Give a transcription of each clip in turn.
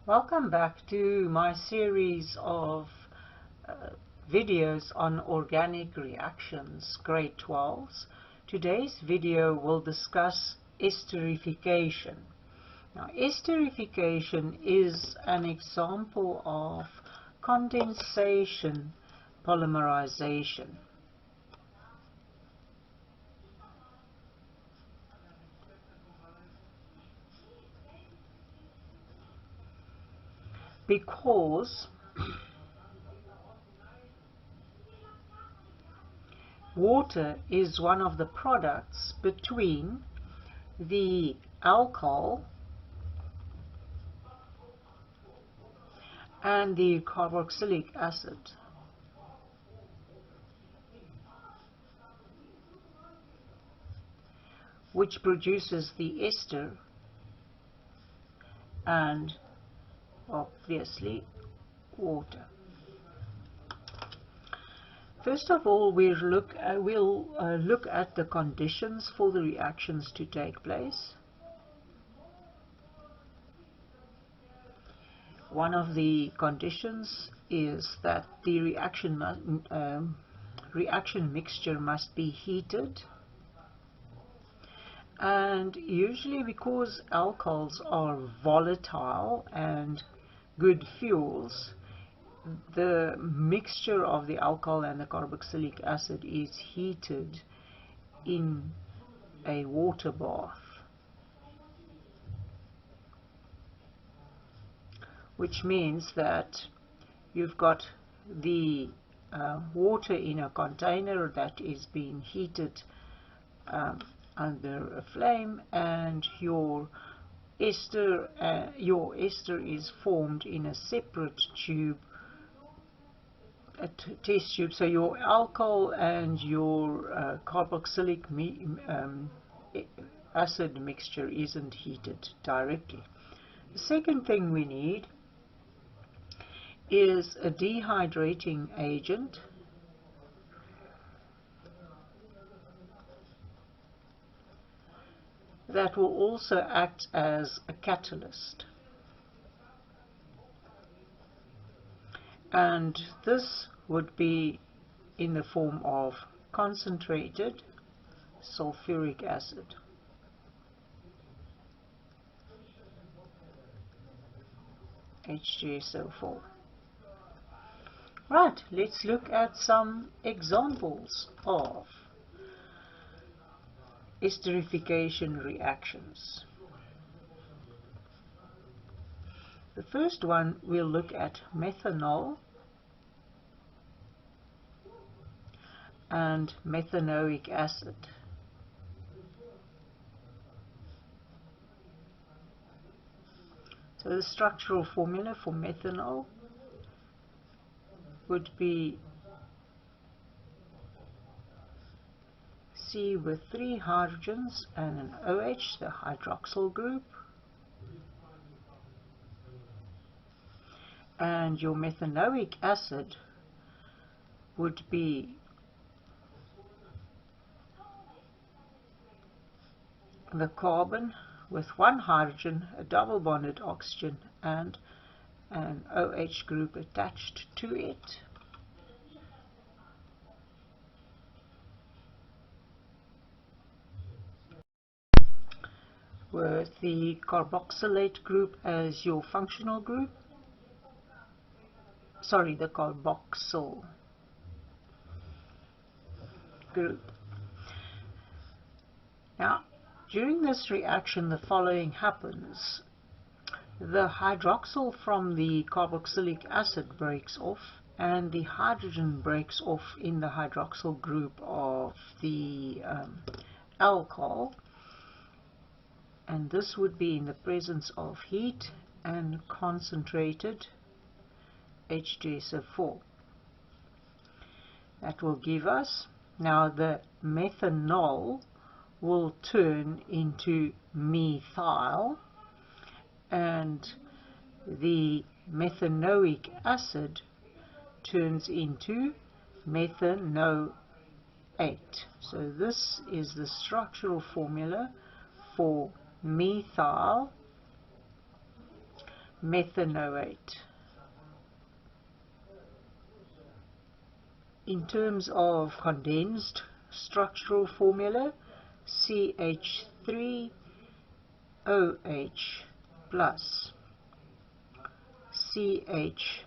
Welcome back to my series of videos on organic reactions, grade 12s. Today's video will discuss esterification. Now, esterification is an example of condensation polymerization. Because water is one of the products between the alcohol and the carboxylic acid. Which produces the ester and obviously water. First of all, we'll look at the conditions for the reactions to take place. One of the conditions is that the reaction mixture must be heated. And usually, because alcohols are volatile and good fuels, the mixture of the alcohol and the carboxylic acid is heated in a water bath, which means that you've got the water in a container that is being heated under a flame, and your ester is formed in a separate tube, a test tube. So your alcohol and your carboxylic acid mixture isn't heated directly. The second thing we need is a dehydrating agent. That will also act as a catalyst. And this would be in the form of concentrated sulfuric acid. H2SO4. Right, let's look at some examples of esterification reactions. The first one, we'll look at methanol and methanoic acid. So the structural formula for methanol would be C with 3 hydrogens and an OH, the hydroxyl group. And your methanoic acid would be the carbon with 1 hydrogen, a double bonded oxygen, and an OH group attached to it. With the carboxylate group as your functional group. Sorry, the carboxyl group. Now, during this reaction, the following happens. The hydroxyl from the carboxylic acid breaks off, and the hydrogen breaks off in the hydroxyl group of the alcohol. And this would be in the presence of heat and concentrated H2SO4. That will give us, now the methanol will turn into methyl, and the methanoic acid turns into methanoate. So this is the structural formula for methyl Methanoate. In terms of condensed structural formula, CH3OH plus CHOOH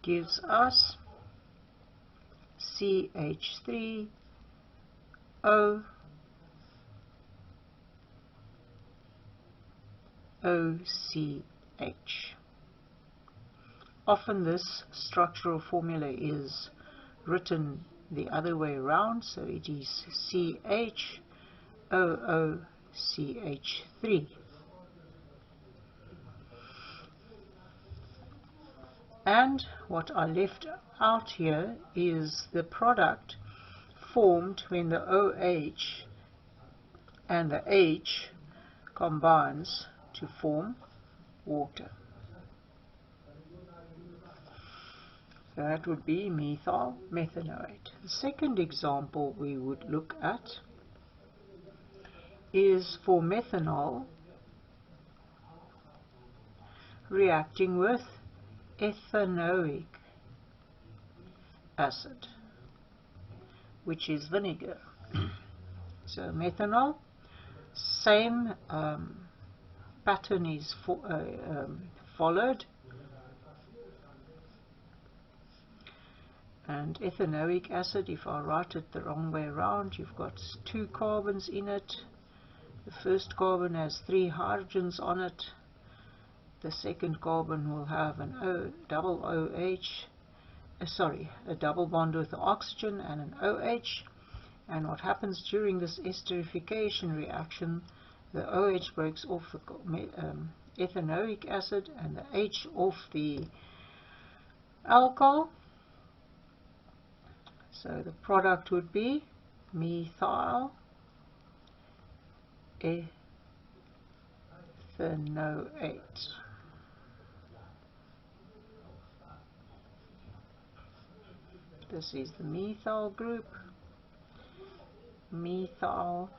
gives us CH3OOCH. Often this structural formula is written the other way around, so it is CHOOCH3. And what I left out here is the product formed when the OH and the H combines to form water. So that would be methyl methanoate. The second example we would look at is for methanol reacting with ethanoic acid, which is vinegar. So methanol, same pattern is followed, and ethanoic acid, if I write it the wrong way around, you've got 2 carbons in it. The first carbon has 3 hydrogens on it. The second carbon will have an a double bond with the oxygen and an OH. And what happens during this esterification reaction, the OH breaks off the ethanoic acid and the H off the alcohol. So the product would be methyl ethanoate. This is the methyl group. Methyl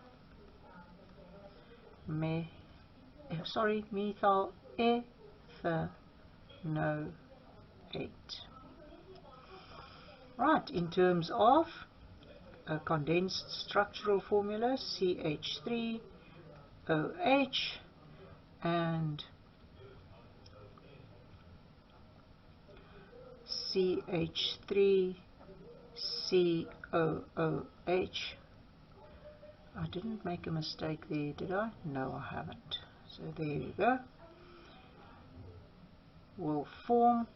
ethanoate. Right, in terms of a condensed structural formula, CH3OH and CH3COOH. I didn't make a mistake there, did I? No, I haven't. So there you go. Will form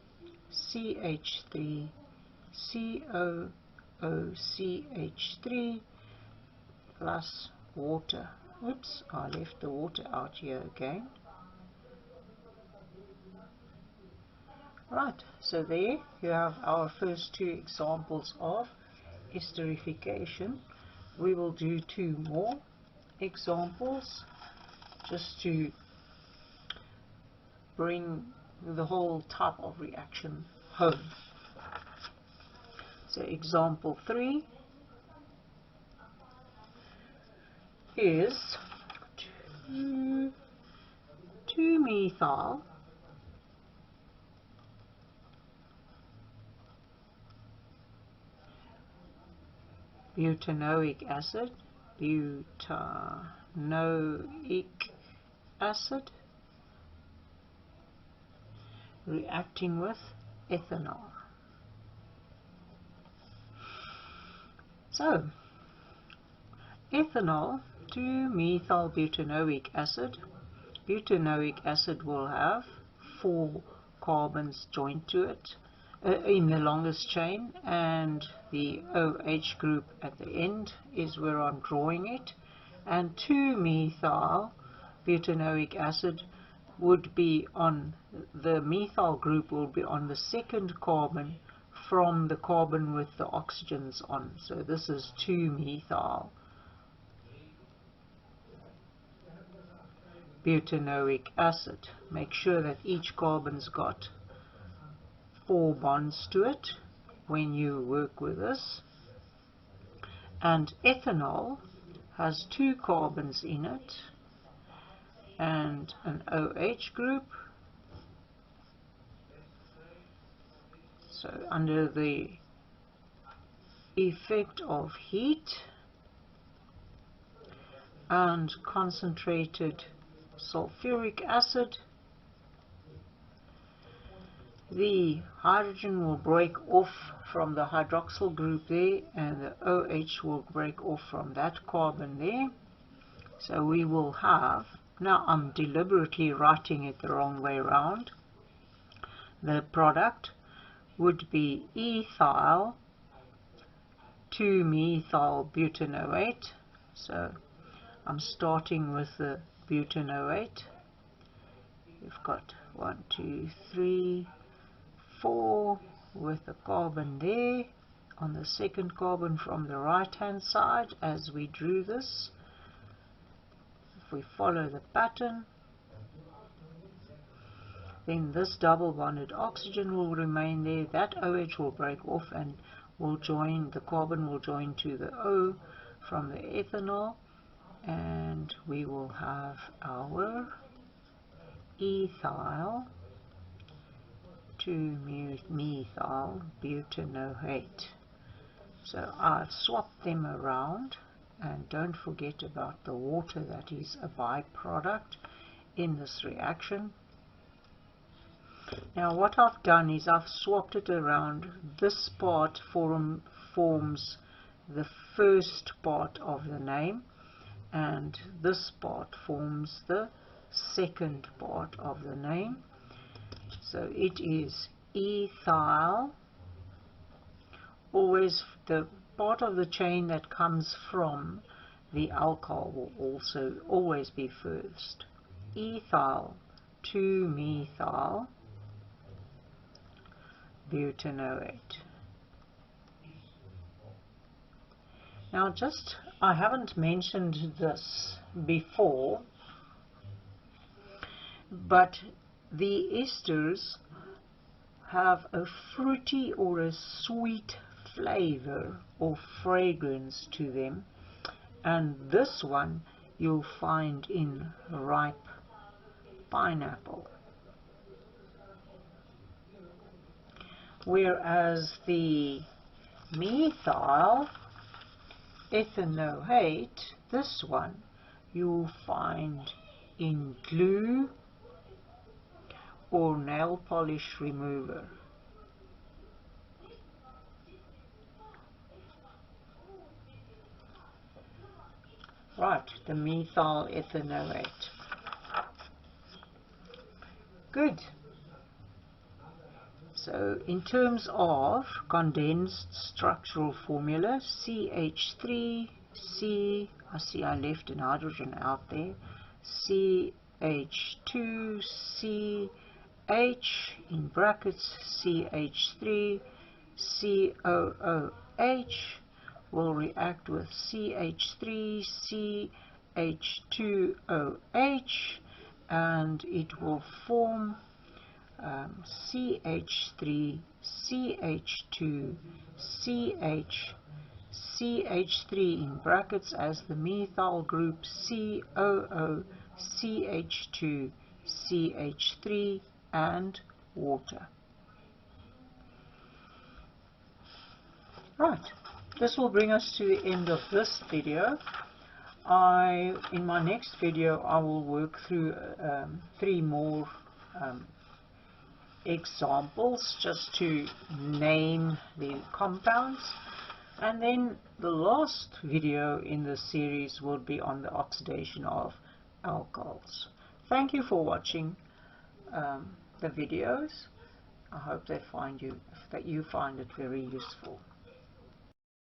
CH3COOCH3 plus water. Oops, I left the water out here again. Right, so there you have our first 2 examples of esterification. We will do 2 more examples just to bring the whole type of reaction home. So example 3 is 2-methyl butanoic acid, reacting with ethanol. So ethanol to methyl butanoic acid. Butanoic acid will have 4 carbons joined to it in the longest chain, and the OH group at the end is where I'm drawing it, and 2-methyl butanoic acid would be on the methyl group, will be on the second carbon from the carbon with the oxygens on. So this is 2-methyl butanoic acid. Make sure that each carbon's got 4 bonds to it when you work with this. And ethanol has 2 carbons in it, and an OH group. So under the effect of heat and concentrated sulfuric acid, the hydrogen will break off from the hydroxyl group there, and the OH will break off from that carbon there. So we will have, now I'm deliberately writing it the wrong way around, the product would be ethyl 2-methyl butanoate. So I'm starting with the butanoate. We've got 1, 2, 3, 4 with the carbon there on the second carbon from the right hand side as we drew this. If we follow the pattern, then this double bonded oxygen will remain there. That OH will break off and will join, the carbon will join to the O from the ethanol, and we will have our ethyl 2-methyl butanoate. So I've swapped them around, and don't forget about the water that is a byproduct in this reaction. Now what I've done is I've swapped it around. This part forms the first part of the name, and this part forms the second part of the name. So it is ethyl. Always the part of the chain that comes from the alcohol will also always be first. Ethyl 2-methyl butanoate. Now I haven't mentioned this before, but the esters have a fruity or a sweet flavor or fragrance to them, and this one you'll find in ripe pineapple. Whereas the methyl ethanoate, this one you'll find in glue or nail polish remover. Right, the methyl ethanoate. Good. So in terms of condensed structural formula, CH3C, I see I left an hydrogen out there, CH2CH in brackets CH3 COOH will react with CH3 CH2OH, and it will form CH3 CH2 CH3 in brackets as the methyl group COO CH2 CH3 and water. Right, this will bring us to the end of this video. In my next video I will work through 3 more examples just to name the compounds, and then the last video in this series will be on the oxidation of alcohols. Thank you for watching the videos. I hope that you find it very useful.